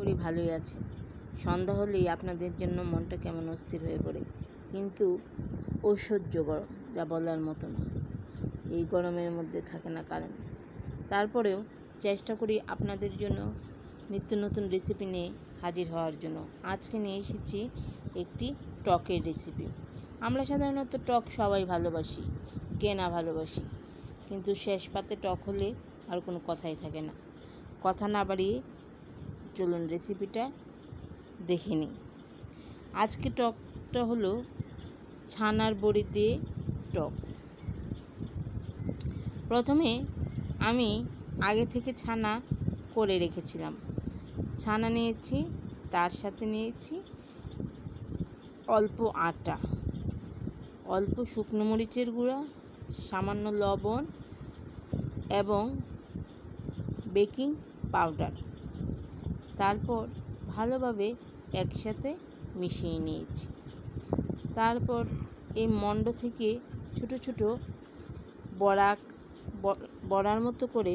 করি ভালোই আছেন। সন্ধ্যা হলেই আপনাদের জন্য মনটা কেমন অস্থির হয়ে পড়ে, কিন্তু অসহ্য গরম, যা বলার মতো না। এই গরমের মধ্যে থাকে না কারেন্ট, তারপরেও চেষ্টা করি আপনাদের জন্য নিত্য নতুন রেসিপি নিয়ে হাজির হওয়ার জন্য। আজকে নিয়ে এসেছি একটি টকের রেসিপি। আমরা সাধারণত টক সবাই ভালোবাসি, কে না ভালোবাসি, কিন্তু শেষ পাতে টক হলে আর কোনো কথাই থাকে না। কথা না বাড়িয়ে চলুন রেসিপিটা দেখে নিই। আজকে টকটা হলো ছানার বড়ি দিয়ে টক। প্রথমে আমি আগে থেকে ছানা করে রেখেছিলাম। ছানা নিয়েছি, তার সাথে নিয়েছি অল্প আটা, অল্প শুকনো মরিচের গুঁড়া, সামান্য লবণ এবং বেকিং পাউডার। তারপর ভালোভাবে একসাথে মিশিয়ে নিয়েছি। তারপর এই মণ্ড থেকে ছোট ছোট বড়ার মতো করে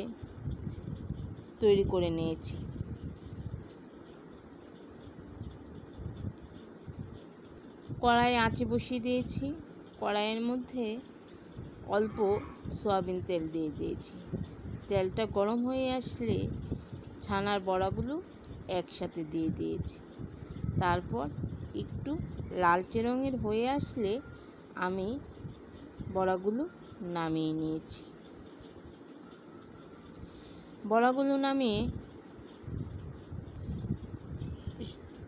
তৈরি করে নিয়েছি। কড়াই আঁচে বসিয়ে দিয়েছি। কড়াইয়ের মধ্যে অল্প সয়াবিন তেল দিয়ে দিয়েছি। তেলটা গরম হয়ে আসলে ছানার বড়াগুলো একসাথে দিয়ে দিয়েছি। তারপর একটু লালচে রঙের হয়ে আসলে আমি বড়াগুলো নামিয়ে নিয়েছি। বড়াগুলো নামিয়ে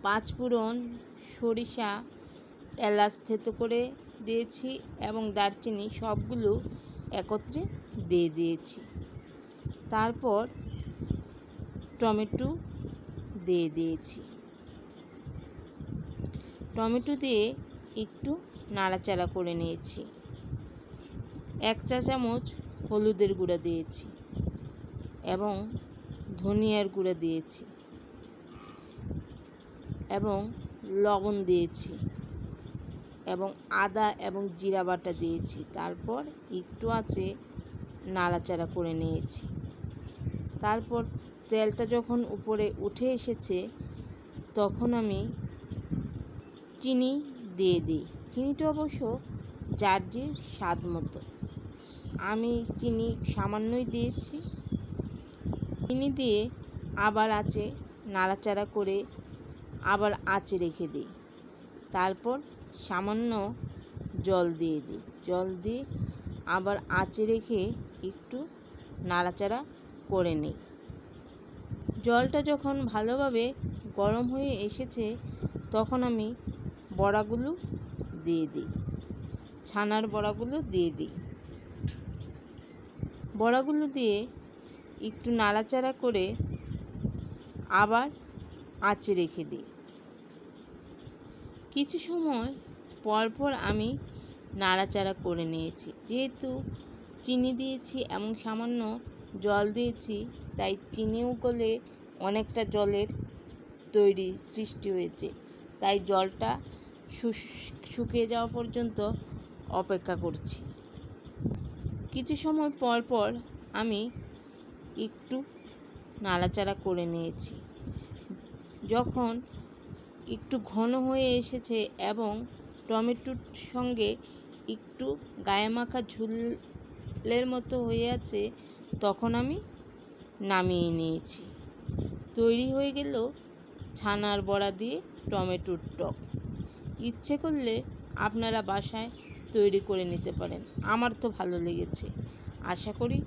পাঁচফোড়ন, সরিষা, এলাচ থেতো করে দিয়েছি এবং দারচিনি সবগুলো একত্রে দিয়ে দিয়েছি। তারপর টমেটো দিয়ে দিয়েছি। টমেটো দিয়ে একটু নাড়াচাড়া করে নিয়েছি। 1 চা চামচ হলুদের গুঁড়া দিয়েছি এবং ধনিয়ার গুঁড়া দিয়েছি এবং লবণ দিয়েছি এবং আদা এবং জিরা বাটা দিয়েছি। তারপর একটু আঁচে নাড়াচাড়া করে নিয়েছি। তারপর তেলটা যখন উপরে উঠে এসেছে তখন আমি চিনি দিয়ে দিই। চিনিটা অবশ্য যার যে স্বাদ মতো। আমি চিনি সামান্যই দিয়েছি। চিনি দিয়ে আবার আঁচে নাড়াচাড়া করে আবার আঁচে রেখে দিই। তারপর সামান্য জল দিয়ে দিই। জল দিয়ে আবার আঁচে রেখে একটু নাড়াচাড়া করে নিই। জলটা যখন ভালোভাবে গরম হয়ে এসেছে তখন আমি বড়াগুলো দিয়ে দিই। ছানার বড়াগুলো দিয়ে দিই। বড়াগুলো দিয়ে একটু নাড়াচাড়া করে আবার আঁচে রেখে দিই। কিছু সময় পর পর আমি নাড়াচাড়া করে নিয়েছি। যেহেতু চিনি দিয়েছি এবং সামান্য জল দিয়েছি, তাই চিনিও গলে অনেকটা জলের সৃষ্টি হয়েছে। তাই জলটা শুকিয়ে যাওয়া পর্যন্ত অপেক্ষা করছি। কিছু সময় পর পর আমি একটু নাড়াচাড়া করে নিয়েছি। যখন একটু ঘন হয়ে এসেছে এবং টমেটোর সঙ্গে একটু গায়ে মাখা ঝোলের মতো হয়ে আছে তখন আমি নামিয়ে নিয়েছি। তৈরি হয়ে গেল ছানার বড়া দিয়ে টমেটোর টক। ইচ্ছে করলে আপনারা বাসায় তৈরি করে নিতে পারেন। আমার তো ভালো লেগেছে, আশা করি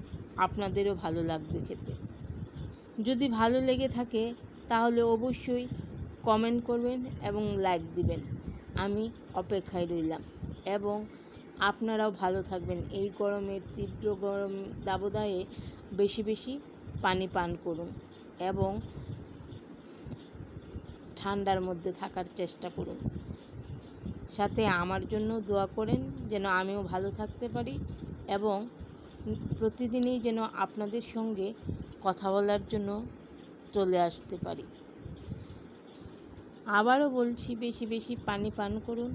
আপনাদেরও ভালো লাগবে খেতে। যদি ভালো লেগে থাকে তাহলে অবশ্যই কমেন্ট করবেন এবং লাইক দিবেন। আমি অপেক্ষায় রইলাম এবং আপনারাও ভালো থাকবেন। এই গরমের তীব্র গরম দাবদাহে বেশি বেশি পানি পান করুন এবং ঠান্ডার মধ্যে থাকার চেষ্টা করুন। সাথে আমার জন্য দোয়া করেন যেন আমিও ভালো থাকতে পারি এবং প্রতিদিনই যেন আপনাদের সঙ্গে কথা বলার জন্য চলে আসতে পারি। আবারও বলছি, বেশি বেশি পানি পান করুন